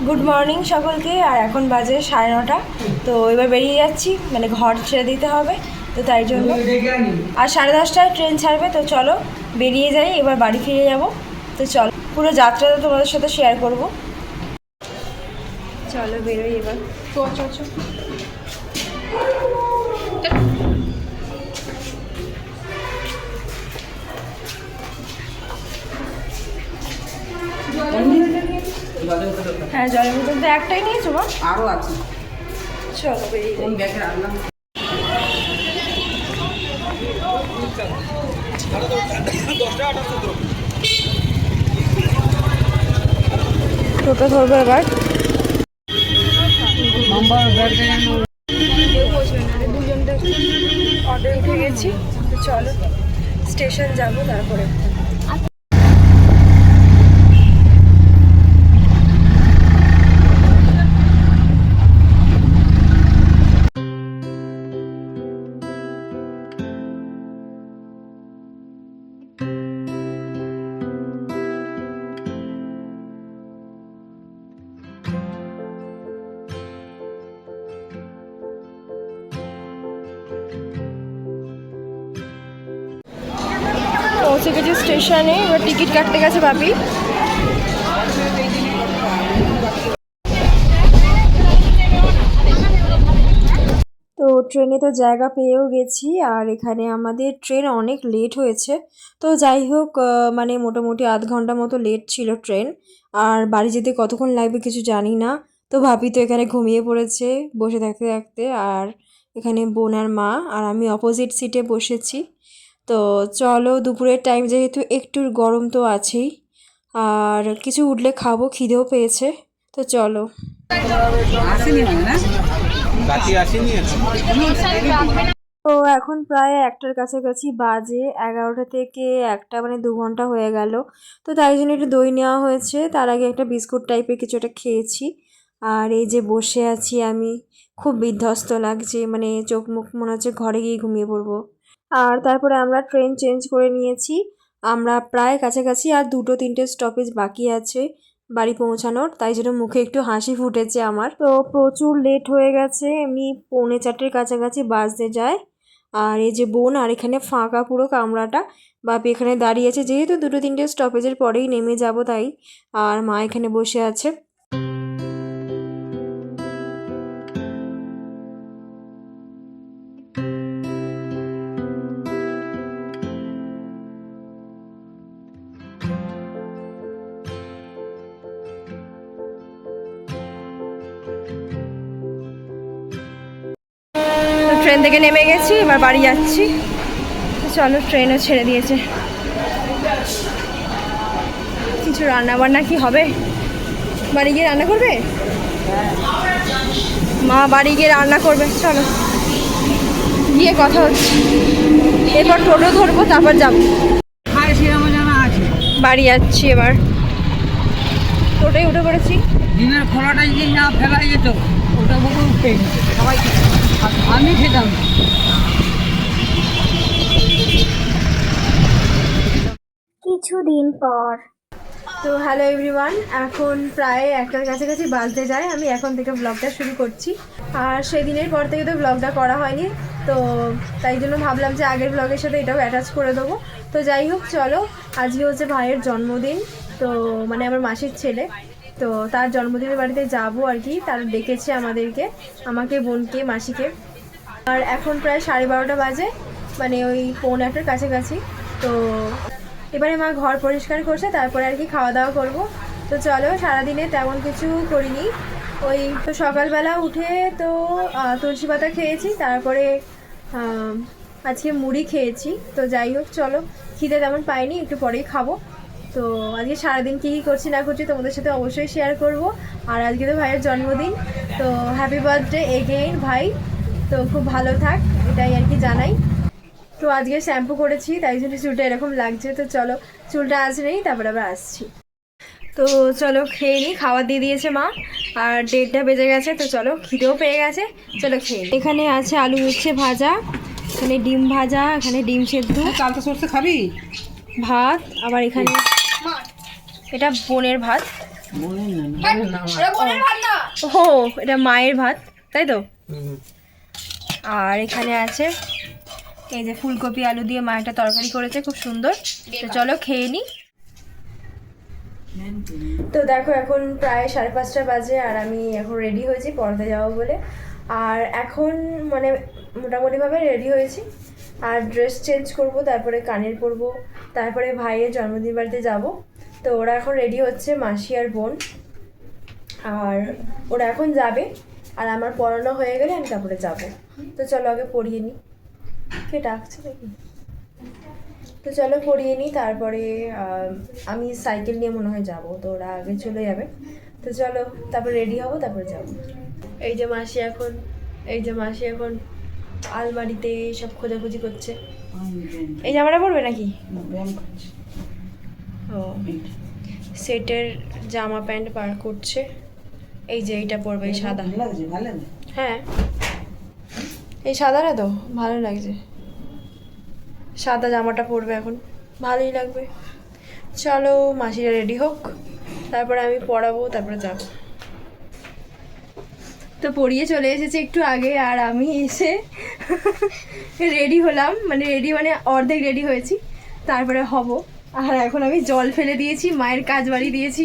Good morning সকলকে। আর এখন বাজে 9:30। তো এবার বেরিয়ে যাচ্ছি, মানে ঘর ছেড়ে দিতে হবে, তো তাই জন্য। আর 10:30টায় ট্রেন ছাড়বে, তো চলো বেরিয়ে যাই, এবার বাড়ি ফিরে যাব। তো চলো পুরো যাত্রাটা তোমাদের সাথে শেয়ার করব। চলো বেরোই এবার। হ্যাঁ, জলের বোতল তো একটাই নিয়েছো মা? আরও আছে। চলো বেরিয়ে যাই। ব্যাগে রাখলাম। টোটো ধরবো এবার। অটো উঠে গেছি, তো চলো স্টেশন যাবো তারপরে। পৌঁছে গেছি স্টেশনে, এবার টিকিট কাটতে গেছে ভাবি। তো ট্রেনে তো জায়গা পেয়েও গেছি, আর এখানে আমাদের ট্রেন অনেক লেট হয়েছে। তো যাই হোক, মানে মোটামুটি আধ ঘন্টা মতো লেট ছিল ট্রেন। আর বাড়ি যেতে কতক্ষণ লাগবে কিছু জানি না। তো ভাবি তো এখানে ঘুমিয়ে পড়েছে বসে থাকতে থাকতে। আর এখানে বোন আর মা, আর আমি অপোজিট সিটে বসেছি। তো চলো, দুপুরের টাইম যেহেতু একটু গরম তো আছেই, আর কিছু উঠলে খাবো, খিদেও পেয়েছে। তো চলো। আসেনি মানে না? তো এখন প্রায় 1টার কাছাকাছি বাজে, 11টা থেকে 1টা, মানে 2 ঘন্টা হয়ে গেল। তো তাই জন্য একটু দই নেওয়া হয়েছে, তার আগে একটা বিস্কুট টাইপের কিছু একটা খেয়েছি। আর এই যে বসে আছি আমি, খুব বিধ্বস্ত লাগছে, মানে চোখ মুখ মনে হচ্ছে ঘরে গিয়ে ঘুমিয়ে পড়বো। আর তারপরে আমরা ট্রেন চেঞ্জ করে নিয়েছি, আমরা প্রায় কাছাকাছি, আর 2-3টে স্টপেজ বাকি আছে বাড়ি পৌঁছানোর, তাই জন্য মুখে একটু হাসি ফুটেছে আমার। তো প্রচুর লেট হয়ে গেছে, এমনি 3:45-এর কাছাকাছি বাজতে যায়। আর এই যে বোন, আর এখানে ফাঁকা পুরো কামরাটা, বাপি এখানে দাঁড়িয়ে আছে, যেহেতু 2-3টে স্টপেজের পরেই নেমে যাব তাই। আর মা এখানে বসে আছে। তো ট্রেন থেকে নেমে গেছি, এবার বাড়ি যাচ্ছি। তো চলো, ট্রেনও ছেড়ে দিয়েছে। কিছু রান্না বান্না কি হবে? বাড়ি গিয়ে রান্না করবে মা, বাড়ি গিয়ে রান্না করবে। চলো গিয়ে কথা হচ্ছে, এরপর টোটো ধরবো, তারপর যাবো বাড়ি। যাচ্ছি এবার, টোটোয় উঠে পড়েছি। ডিমের খোলাটা যদি না ফেলাই যেত, ওটা বুকে উঠে সবাই আমি খেতাম। কিছুদিন পর। তো হ্যালো এভরিওয়ান, এখন প্রায় 1টার কাছাকাছি বাজতে যায়, আমি এখন থেকে ব্লগটা শুরু করছি। আর সেদিনের পর থেকে তো ব্লগটা করা হয়নি, তো তাই জন্য ভাবলাম যে আগের ব্লগের সাথে এটাও অ্যাটাচ করে দেবো। তো যাই হোক, চলো, আজকে হচ্ছে ভাইয়ের জন্মদিন, তো মানে আমার মাসির ছেলে, তো তার জন্মদিনের বাড়িতে যাবো আর কি। তার ডেকেছে আমাদেরকে, আমাকে, বোনকে, মাসিকে। আর এখন প্রায় 12:30 বাজে, মানে ওই 1:45-এর কাছাকাছি। তো এবারে মা ঘর পরিষ্কার করছে, তারপরে আর কি খাওয়া দাওয়া করবো। তো চলো, সারাদিনে তেমন কিছু করিনি। ওই তো সকালবেলা উঠে তো তুলসী পাতা খেয়েছি, তারপরে আজকে মুড়ি খেয়েছি। তো যাই হোক, চলো, খিদে তেমন পাইনি, একটু পরেই খাবো। তো আজকে সারাদিন কী কী করছি না করছি তোমাদের সাথে অবশ্যই শেয়ার করব। আর আজকে তো ভাইয়ের জন্মদিন, তো হ্যাপি বার্থডে এগেইন ভাই। তো খুব ভালো থাক, এটাই আর কি জানাই। তো আজকে শ্যাম্পু করেছি, তাই জন্য চুলটা এরকম লাগছে। তো চলো, চুলটা আসলেই তারপর আবার আসছি। তো চলো খেয়ে নিই, খাবার দিয়ে দিয়েছে মা, আর 1:30টা বেজে গেছে। তো চলো, খিদেও পেয়ে গেছে, চলো খেয়ে নিই। এখানে আছে আলু উচ্ছে ভাজা, এখানে ডিম ভাজা, এখানে ডিম সেদ্ধ, চালতা সরষে খাবি, ভাত, আবার এখানে এটা বোনের ভাত, ও এটা মায়ের ভাত, তাই তো? আর এখানে আছে এই যে ফুলকপি আলু দিয়ে মা একটা তরকারি করেছে, খুব সুন্দর। তো চলো খেয়ে নিই। তো দেখো এখন প্রায় 5:30 বাজে আর আমি এখন রেডি হয়েছি পড়তে যাবো বলে। আর এখন মানে মোটামুটিভাবে রেডি হয়েছি, আর ড্রেস চেঞ্জ করব, তারপরে কানের পরবো, তারপরে ভাইয়ের জন্মদিন বাড়িতে যাব। তো ওরা এখন রেডি হচ্ছে, মাসি আর বোন, আর ওরা এখন যাবে। আর আমার পড়ানো হয়ে গেলে আমি তারপরে যাব। তো চলো আগে পড়িয়ে নিই। কে ডাকছে নাকি? তো চলো পড়িয়ে নিই, তারপরে আমি সাইকেল নিয়ে মনে হয় যাব, তো ওরা আগে চলে যাবে। তো চলো তারপর রেডি হবো, তারপরে যাব। এই যে মাসি এখন আলমারিতে সব খোঁজাখুঁজি করছে। এই জামাটা পরবে নাকি? ও সেটের জামা প্যান্ট বার করছে। এই যে এইটা পরবে, এই সাদা। হ্যাঁ এই সাদাটা তো ভালো লাগছে, সাদা জামাটা পরবে এখন, ভালোই লাগবে। চলো মাসিরা রেডি হোক, তারপরে আমি পড়াবো, তারপরে যাব। তো পড়িয়ে চলে এসেছে একটু আগে, আর আমি এসে রেডি হলাম, মানে অর্ধেক রেডি হয়েছি, তারপরে হব। আর এখন আমি জল ফেলে দিয়েছি, মায়ের কাজ বাড়ি দিয়েছি।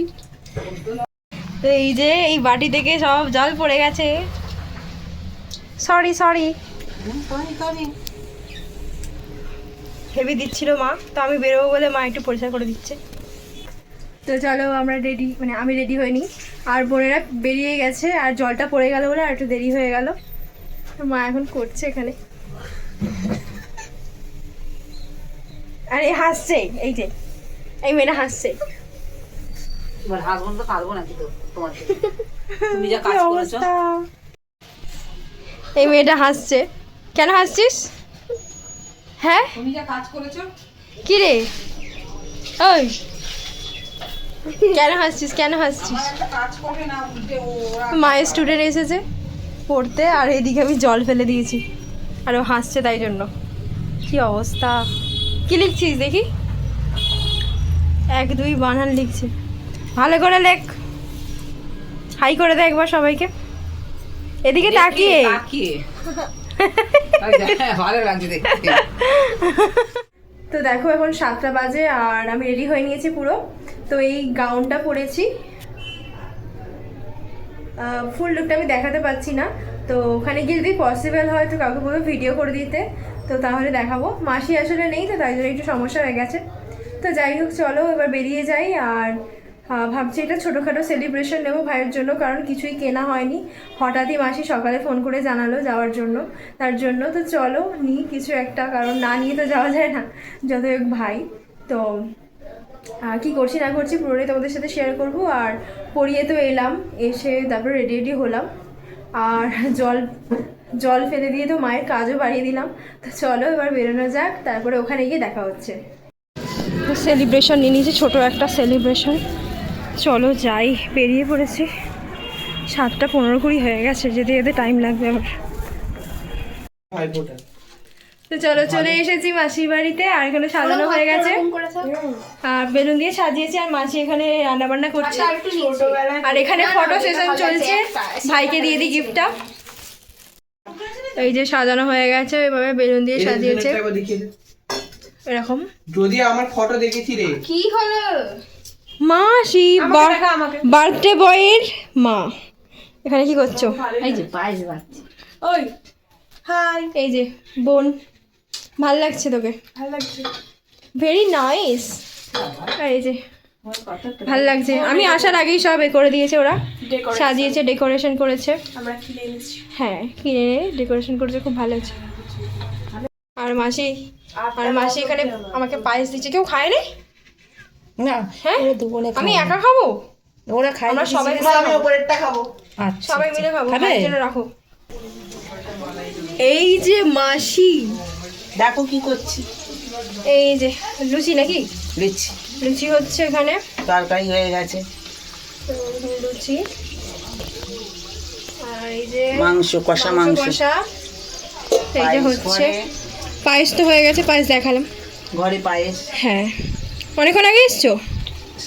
তো এই যে এই বাটি থেকে সব জল পড়ে গেছে, সরি হেভি দিচ্ছিল মা, তো আমি বেরোবো বলে মা একটু পরিষ্কার করে দিচ্ছে। তো চলো আমরা রেডি, মানে আমি রেডি হইনি, আর বোনেরা বেরিয়ে গেছে, আর জলটা পড়ে গেল বলে আর একটু দেরি হয়ে গেল। মা এখন করছে এখানে, আর এই হাসছে, এই যে এই মেয়েটা হাসছে। এই মেয়েটা হাসছে, কেন হাসছিস? হ্যাঁ তুমি যা কাজ করেছো। কি রে ওই কেন হাসছিস? মায়ের স্টুডেন্ট এসেছে পড়তে, আর এইদিকে আমি জল ফেলে দিয়েছি, আর ও হাসছে তাই জন্য। কি অবস্থা! কি লিখছিস দেখি? 1 2 বানান লিখছে, ভালো করে লেখ। হাই করে দে একবার সবাইকে, এদিকে তাকিয়ে। ভালো লাগছে দেখতে। তো দেখো এখন 7টা বাজে, আর আমি রেডি হয়ে নিয়েছি পুরো। তো এই গাউনটা পরেছি, ফুল লুকটা আমি দেখাতে পারছি না, তো ওখানে গিয়ে যদি পসিবল হয় তো কাউকে বলবো ভিডিও করে দিতে, তো তাহলে দেখাবো। মাসি আসলে নেই, তো তাই জন্য একটু সমস্যা হয়ে গেছে। তো যাই হোক চলো এবার বেরিয়ে যাই। আর ভাবছি এটা ছোটোখাটো সেলিব্রেশন নেবো ভাইয়ের জন্য, কারণ কিছুই কেনা হয়নি। হঠাৎই মাসি সকালে ফোন করে জানালো যাওয়ার জন্য, তার জন্য। তো চলো নিই কিছু একটা, কারণ না নিয়ে তো যাওয়া যায় না, যত হোক ভাই। তো কী করছি না করছি পুরোটাই তোমাদের সাথে শেয়ার করবো। আর পড়িয়ে তো এলাম, এসে তারপর রেডি হলাম, আর জল ফেলে দিয়ে তো মায়ের কাজও বাড়িয়ে দিলাম। তো চলো এবার বেরোনো যাক, তারপরে ওখানে গিয়ে দেখা হচ্ছে। সেলিব্রেশন নিয়ে নিয়েছি, ছোটো একটা সেলিব্রেশন। চলো যাই, বেরিয়ে পড়েছি। 7:15 হয়ে গেছে, যেতে যেতে টাইম লাগবে আবার। তো চলো চলে এসেছি মাসির বাড়িতে, আর এখানে সাজানো হয়ে গেছে, আর বেলুন দিয়ে সাজিয়েছি, আর মাসি এখানে রান্নাবান্না করছে, আর এখানে ফটো সেশন চলছে। ভাইকে দিয়ে দিই গিফটটা। এই যে সাজানো হয়ে গেছে, এভাবে বেলুন দিয়ে সাজিয়েছে এরকম। যদি আমার ফটো দেখেছি রে, কি হলো? মাসি বার্থডে বয়ের মা এখানে কি করছো? এই যে পায়েস বাচ্চা। ওই হাই, এই যে বোন। ভাল লাগছে তোকে? ভালো লাগছে, ভেরি নাইস। আর এই যে ভাল লাগছে, আমি আসার আগেই সব করে দিয়েছে ওরা, সাজিয়েছে, ডেকোরেশন করেছে। আমরা কিনে এনেছি, হ্যাঁ কিনে এনে ডেকোরেশন করেছে, খুব ভালো আছে। আর মাসি এখানে আমাকে পায়েস দিচ্ছে। কেউ খায় না? না, হ্যাঁ আমি একা খাবো? ওরা খায়, আমরা সবাই আমি উপরেরটা খাবো। আচ্ছা সবাই মিলে খাবো, ভাইয়ের জন্য রাখো। এই যে মাসি দেখো কি করছি। এই যে লুচি নাকি? লিচ্ছি, লুচি হচ্ছে এখানে, তরকারি হয়ে গেছে, লুচি। আর এই যে মাংস কষা, মাংস কষা। এই যে হচ্ছে পায়েস, তো হয়ে গেছে, পায়েস দেখালাম। ঘরে পায়েস। হ্যাঁ অনেকক্ষণ আগে এসছো?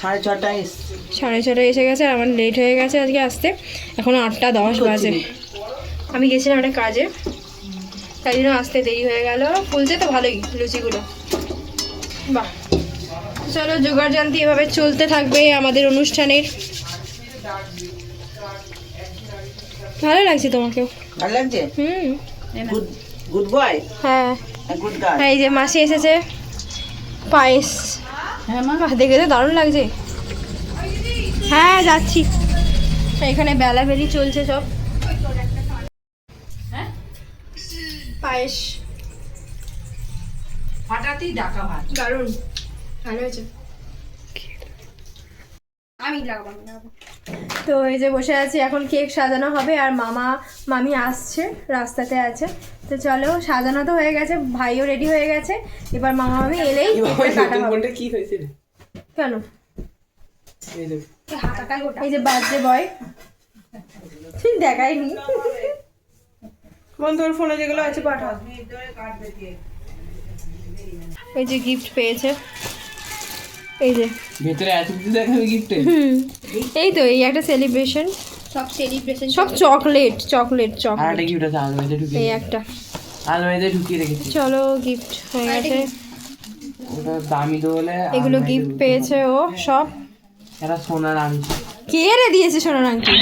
6:30 এসছে। 6:30 এসে গেছে আর আমার লেট হয়ে গেছে আজকে আসতে, এখন 8:10 বাজে। আমি গেছিলাম একটা কাজে, তাই জন্য আসতে দেরি হয়ে গেল। ফুলছে তো ভালোই লুচিগুলো, বাহ। চলো জোগাড় জানতি এভাবে চলতে থাকবে আমাদের অনুষ্ঠানের। ভালো লাগছে তোমাকেও? ভালো লাগছে? হুম, গুড বয়, হ্যাঁ গুড গার্ল। এই যে মাসি এসেছে, পায়েস। বাহ, দেখে তো দারুণ লাগছে। হ্যাঁ যাচ্ছি, এখানে বেলাবেলি চলছে সব। পায়েস হঠাৎই ডাকা ভাত। দারুণ, ভালো হয়েছে। আমি লাগাবো। তো এই যে বসে আছি, এখন কেক সাজানো হবে আর মামি আসছে, রাস্তাতে আছে। তো চলো, সাজানো তো হয়ে গেছে, ভাইও রেডি হয়ে গেছে, এবার মামি এলেই কেকটা কাটা হবে। কি হয়েছে? কেন? এই যে এই যে বার্থডে বয় দেখাইনি, তোর ফোনে যেগুলো আছে পাঠা। এই যে গিফট পেয়েছে, এই যে ভেতরে এত কিছু দেখাবে গিফটে। এই তো এই একটা সেলিব্রেশন, সব চকলেট চকলেট আর চকলেট। একটা গিফট আছে আলমারিতে ঢুকিয়ে, এই একটা আলমারিতে ঢুকিয়ে রেখেছি। চলো গিফট হয়ে গেছে, ওটা দামি তো বলে এগুলো গিফট পেয়েছে ও সব। এটা সোনার আংটি। কে রে দিয়েছে সোনার আংটি?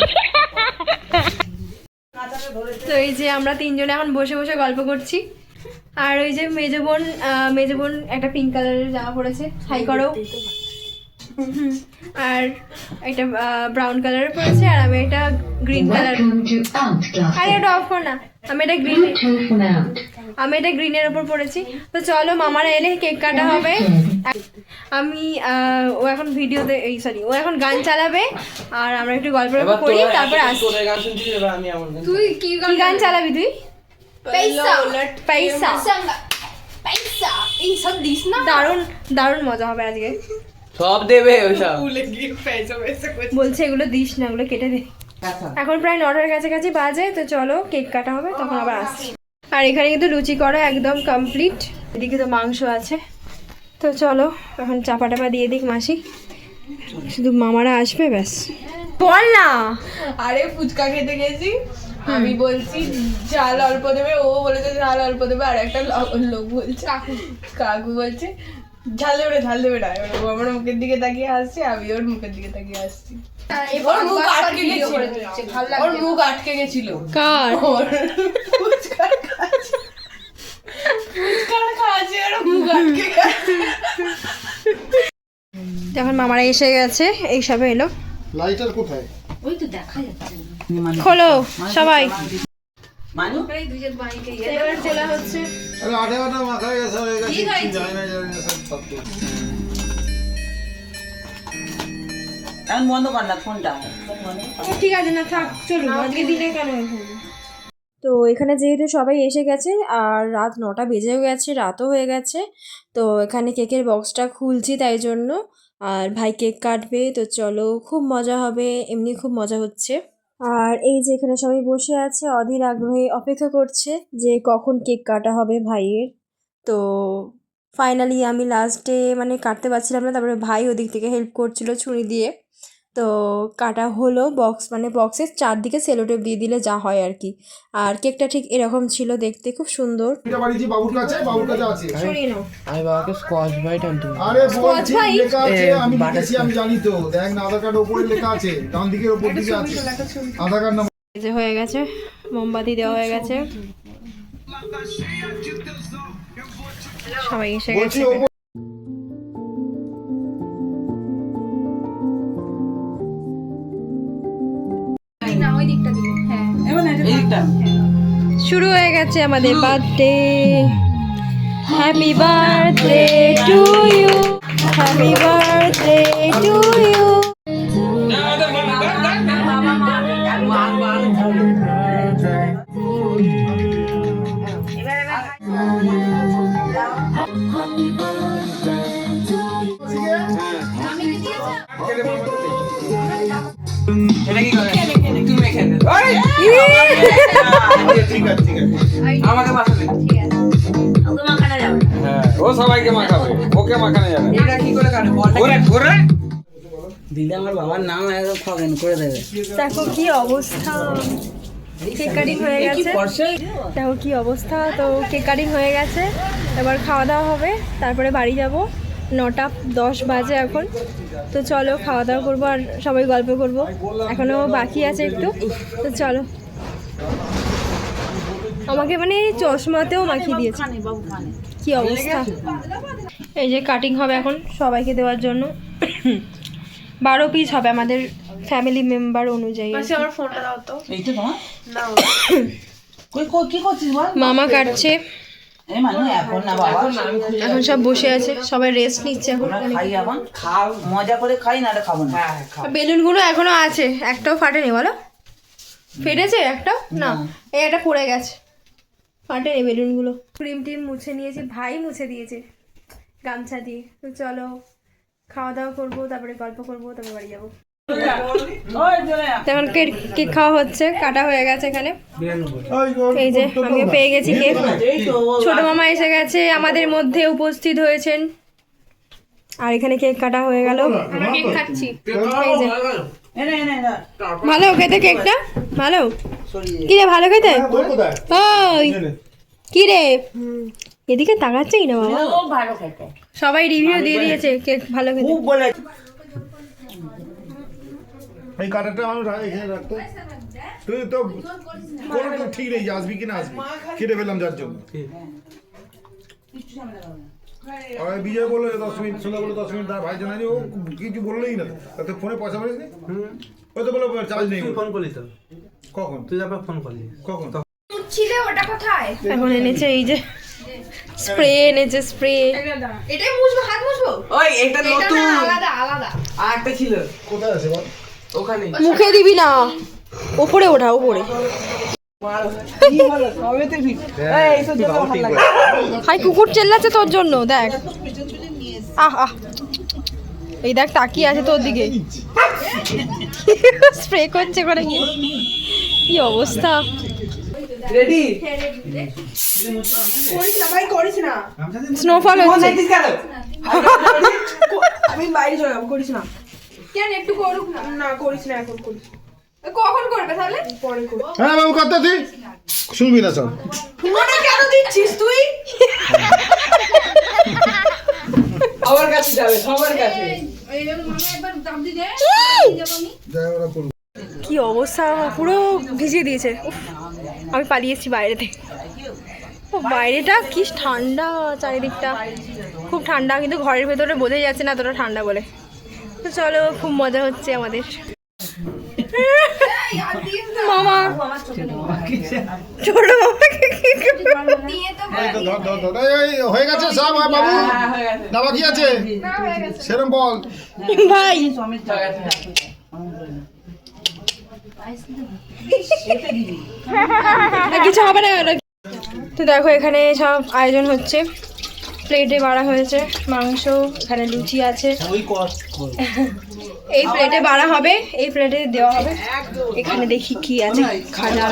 তো এই যে আমরা তিনজনে এখন বসে বসে গল্প করছি, আর ওই যে মেজো বোন একটা পিঙ্ক কালারের জামা পরেছে, হাই করো। আর একটা ব্রাউন কালারের পরেছে, আর আমি একটা গ্রিন কালার। আরে ওটা অফ কর না, আমি এটা গ্রিনের ওপর পরেছি। তো চলো মামারা এলে কেক কাটা হবে। আমি ও এখন ভিডিওতে ও এখন গান চালাবে, আর আমরা একটু গল্প করি, তারপর আসি। তোদের গান শুনছিস, এবার আমি আমার গান। তুই কি গান চালাবি তুই? পয়সা এইসব দিস না, দারুণ দারুণ মজা হবে আজকে। সব দেবে ওসব। বলছে এগুলো দিস না, ওগুলো কেটে দে। এখন প্রায় 9টার কাছাকাছি বাজে, তো চলো কেক কাটা হবে, তখন আবার আসছি। আর এখানে কিন্তু লুচি করা একদম কমপ্লিট, এদিকে তো মাংস আছে। তো চলো এখন চাপা টাপা দিয়ে দিক মাসি, শুধু মামারা আসবে ব্যাস। বল না। আরে ফুচকা খেতে গেছি, আমি বলছি ঝাল অল্প দেবে, ও বলেছে ঝাল অল্প দেবে, আর একটা লোক বলছে কাকু বলছে ঝাল দেবে না। এবার ও আমার মুখের দিকে তাকিয়ে হাসছে, আমি ওর মুখের দিকে তাকিয়ে হাসছি। ওর মুখ আটকে গেছিল, ওর মুখ আটকে গেছিল। কার? ওর ফুচকার কাছে ওর মুখ আটকে গেছে। এখন মামারা এসে গেছে, এই সবে এলো। লাইটার কোথায়? খোলো সবাই। মানু এবার খোলা হচ্ছে। আরে আটা মাখা গেছে হয়ে গেছে, জানি না সব তো। এখন বন্ধ কর না ফোনটা। ঠিক আছে না, থাক, চলুন আজকে দিনে কেন। তো এখানে যেহেতু সবাই এসে গেছে আর রাত 9টা বেজেও গেছে, রাতও হয়ে গেছে, তো এখানে কেকের বক্সটা খুলছি তাই জন্য। আর ভাই কেক কাটবে, তো চলো খুব মজা হবে, এমনি খুব মজা হচ্ছে। আর এই যে এখানে সবাই বসে আছে, অধীর আগ্রহে অপেক্ষা করছে যে কখন কেক কাটা হবে ভাইয়ের। তো ফাইনালি আমি লাস্টে মানে কাটতে পারছিলাম না, তারপরে ভাই ওদিক থেকে হেল্প করছিল ছুরি দিয়ে। তো কাটা হলো, বক্সের চারদিকে সেলোটেপ দিয়ে দিলে যা হয় আর কি। আর কেকটা ঠিক এরকম ছিল দেখতে, খুব সুন্দর। এটা বাড়িতে বাবুর কাছে আছে। সরিয়ে নাও। আমি বাবাকে স্কচ ব্রাইট আনতে বলবো। আরে বলছি ভাই? লেখা আছে, আমি বাটার লিখেছি, আমি জানি তো। দেখ না, আধার কার্ড উপরে লেখা আছে, ডান দিকের উপর দিকে আছে আধার কার্ড নাম্বার। এই যে হয়ে গেছে, মোমবাতি দেওয়া হয়ে গেছে, সবাই এসে বলছি গেছে। শুরু হয়ে গেছে আমাদের birthday. Happy birthday to you, happy birthday to you. এটা কি করে? তুমি এখানে ঠিক আছে আমাকে মাখাবে। হ্যাঁ, ও সবাইকে মাখাবে, ওকে মাখানো যাবে না। এটা কি করে কাটে? বলটা ঘুরে ঘুরে দিলে আমার বাবার নাম একদম খগেন করে দেবে। দেখো কি অবস্থা, কেক কাটিং হয়ে গেছে। দেখো কি অবস্থা, তো কেক কাটিং হয়ে গেছে, এবার খাওয়া দাওয়া হবে, তারপরে বাড়ি যাব। 9:10 বাজে এখন। তো চলো খাওয়া দাওয়া করবো আর সবাই গল্প করব, এখনও বাকি আছে একটু। তো চলো, আমাকে মানে চশমাতেও মাখিয়ে দিয়েছে, কি অবস্থা। এই যে কাটিং হবে এখন সবাইকে দেওয়ার জন্য। 12 পিস হবে আমাদের ফ্যামিলি মেম্বার অনুযায়ী। আমার ফোনটা দাও তো। এই তো তোমার কি করছিস বল? মামা কাটছে, এই মানুষ এখন না বাবা, এখন সব বসে আছে, সবাই রেস্ট নিচ্ছে এখন। আমরা খাই এখন, খাও মজা করে খাই, না খাবো না। বেলুনগুলো এখনো আছে, একটাও ফাটেনি বলো? ফেটেছে একটাও না, এই একটা পড়ে গেছে, ফাটেনি বেলুনগুলো। ক্রিম টিম মুছে নিয়েছি, ভাই মুছে দিয়েছে গামছা দিয়ে। তো চলো খাওয়া দাওয়া করবো, তারপরে গল্প করবো, তারপরে বাড়ি যাবো। এখন কেক খাওয়া হচ্ছে, কাটা হয়ে গেছে এখানে। এই যে আমিও পেয়ে গেছি কেক, ছোট মামা এসে গেছে, আমাদের মধ্যে উপস্থিত হয়েছেন। আর এখানে কেক কাটা হয়ে গেল, আমরা কেক খাচ্ছি। এই যে ভালো খেতে কেকটা, ভালো কি রে, ভালো খেতে। ওই কি রে, এদিকে তাকাচ্ছেই না বাবা, সবাই রিভিউ দিয়ে দিয়েছে কেক ভালো খেতে। এই কাটারটা মানুষ এখানে রাখতো, তুই তো কোনো তো ঠিক নেই যে আসবি কি না আসবি, কেটে ফেললাম যার জন্য। আর বিজয় বললো 10 মিনিট, সোনা বললো 10 মিনিট, তার ভাই জানানি, ও কিছু বললেই না। তাতে ফোনে পয়সা মারিস নি, ওই তো বললো চার্জ নেই। ফোন করলি তো কখন? তুই আবার ফোন করলি কখন? এখন এনেছে এই যে স্প্রে, এনেছে স্প্রে। এটাই মুছবো, হাত মুছবো। ওই এটা নতুন আলাদা আলাদা। আর একটা ছিল কোথায় আছে বল? ওখানে। মুখে দিবি না, ওপরে ওঠা, ওপরে। হাই কুকুর চেল্লাচ্ছে তোর জন্য, দেখ। আহ আহ, এই দেখ তাকিয়ে আছে তোর দিকে, স্প্রে করছে করে। কি অবস্থা, রেডি? করিস না ভাই, করিস না। স্নোফল হচ্ছে। আমি বাইরে চলে যাবো, করিস না। কেন একটু করুক না। না করিস না, এখন করিস। কখন করবে তাহলে? পরে করবে। হ্যাঁ বাবু, কথা তুই শুনবি না সব। ফোনে কেন দিচ্ছিস তুই? সবার কাছে যাবে, সবার কাছে। কি অবস্থা, পুরো ভিজিয়ে দিয়েছে। উফ, আমি পালিয়েছি বাইরে থেকে। ও বাইরেটা কি ঠান্ডা, চারিদিকটা খুব ঠান্ডা, কিন্তু ঘরের ভেতরে বোঝাই যাচ্ছে না এতটা ঠান্ডা বলে। তো চলো, খুব মজা হচ্ছে আমাদের। মামা, ছোট মামাকে হয়ে গেছে সব বাবু, না বাকি আছে সেরম বল ভাই। কিছু হবে না। তো দেখো এখানে সব আয়োজন হচ্ছে, প্লেটে বাড়া হয়েছে মাংস, এখানে লুচি আছে, এই প্লেটে বাড়া হবে, এই প্লেটে দেওয়া হবে। এখানে দেখি কি আছে, খাজা,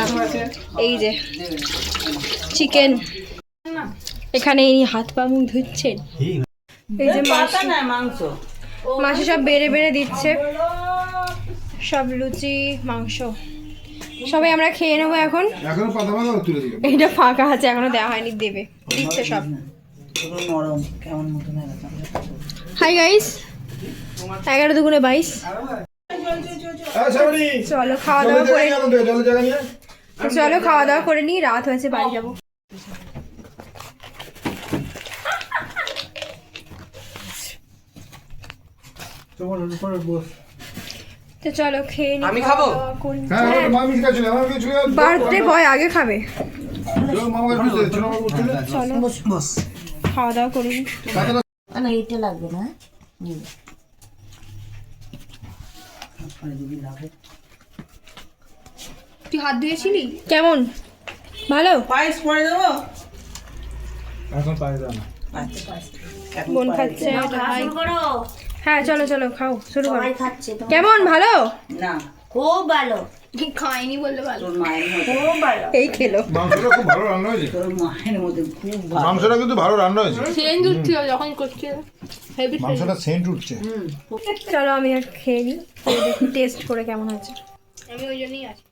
এই যে চিকেন, এখানে ইনি হাত পা মুখ ধুচ্ছেন। এই যে মাংস মাসে সব বেড়ে বেড়ে দিচ্ছে, সব লুচি মাংস, সবাই আমরা খেয়ে নেবো এখন। এখনো পাতা পাতা তুলে দিল, এইটা ফাঁকা আছে, এখনো দেওয়া হয়নি, দেবে, দিচ্ছে সব। নরম কেমন মতন হয়ে গেছে। হাই গাইস, 11 দুগুণে 22। চলো খাওয়া দাওয়া করে, চলো খাওয়া দাওয়া করে নিই, রাত হয়েছে, বাড়ি যাবো। তো চলো খেয়ে নিই, আমি খাবো? বার্থডে বয় আগে খাবে। চলো খাওয়া দাওয়া করে নিই। না এটা লাগবে না। তুই হাত ধুয়েছিলি? কেমন, ভালো? পায়েস পরে দেবো। এখন পায়ে দাও না, বোন খাচ্ছে, এটা ভাই। হ্যাঁ চলো চলো খাও, শুরু করো। সবাই খাচ্ছে তো। কেমন, ভালো? না খুব ভালো, খাইনি বললে ভালো। তোর মায়ের মতো, খুব ভালো। এই খেলো। মাংসটা খুব ভালো রান্না হয়েছে, তোর মায়ের মতো খুব ভালো। মাংসটা কিন্তু ভালো রান্না হয়েছে, চেঞ্জ উঠছিল যখন করছিল হেভি। মাংসটা সেন্ট উঠছে। চলো আমি আর খেয়ে নিই, খেয়ে দেখি টেস্ট করে কেমন হয়েছে। আমি ওই জন্যই আছি।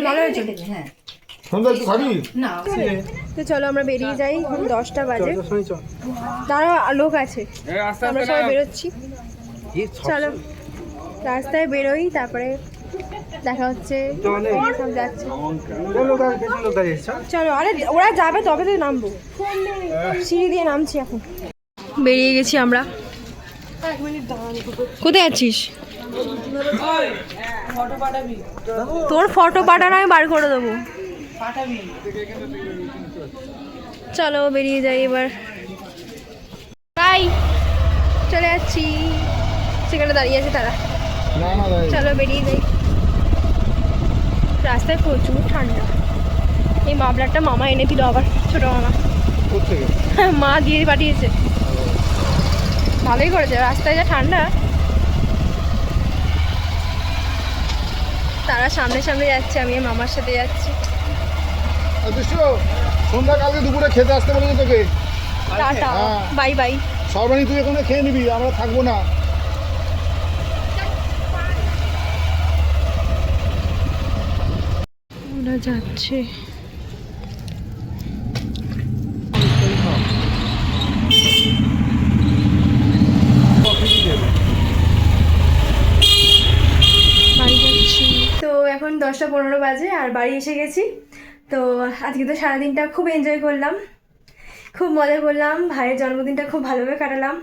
ভালো হয়েছে। হ্যাঁ, সন্ধ্যা একটু খাবি? তো চলো আমরা বেরিয়ে যাই, এখন 10টা বাজে। দাঁড়াও, লোক আছে, আমরা সবাই বেরোচ্ছি। চলো রাস্তায় বেরোই, তারপরে দেখা হচ্ছে। সব যাচ্ছে, চলো। আরে ওরা যাবে তবে তো নামবো, সিঁড়ি দিয়ে নামছি এখন। বেরিয়ে গেছি আমরা। কোথায় আছিস? তোর ফটো পাঠানো আমি বার করে দেবো। চলো বেরিয়ে যাই এবার। বাই, চলে যাচ্ছি। সেখানে দাঁড়িয়ে আছে তারা। না না দাঁড়াই। চলো বেরিয়ে যাই। রাস্তায় প্রচুর ঠান্ডা। এই মাফলারটা মামা এনে দিল আবার, ছোট মামা। কোত্থেকে? মা দিয়ে পাঠিয়েছে। ভালোই করেছে, রাস্তায় যা ঠান্ডা। তারা সামনে সামনে যাচ্ছে, আমি মামার সাথে যাচ্ছি। অদৃশ্য, সন্ধ্যা কালকে দুপুরে খেতে আসতে বলেছে তোকে। টাটা, হ্যাঁ। Bye bye. সর্বাণী তুই এখানে খেয়ে নিবি, আমরা থাকবো না। ওরা যাচ্ছে। বাড়ি যাচ্ছি। তো এখন 10টা 15 বাজে আর বাড়ি এসে গেছি। তো আজকে তো সারাদিনটা খুব এনজয় করলাম, খুব মজা করলাম। ভাইয়ের জন্মদিনটা খুব ভালোভাবে কাটালাম।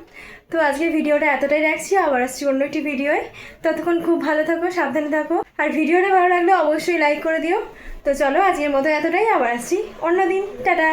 তো আজকে ভিডিওটা এতটাই রাখছি, আবার আসছি অন্য একটি ভিডিওয়। ততক্ষণ খুব ভালো থাকো, সাবধানে থাকো। আর ভিডিওটা ভালো লাগলে অবশ্যই লাইক করে দিও। তো চলো আজকের মতো এতটাই, আবার আসছি অন্যদিন। টাটা।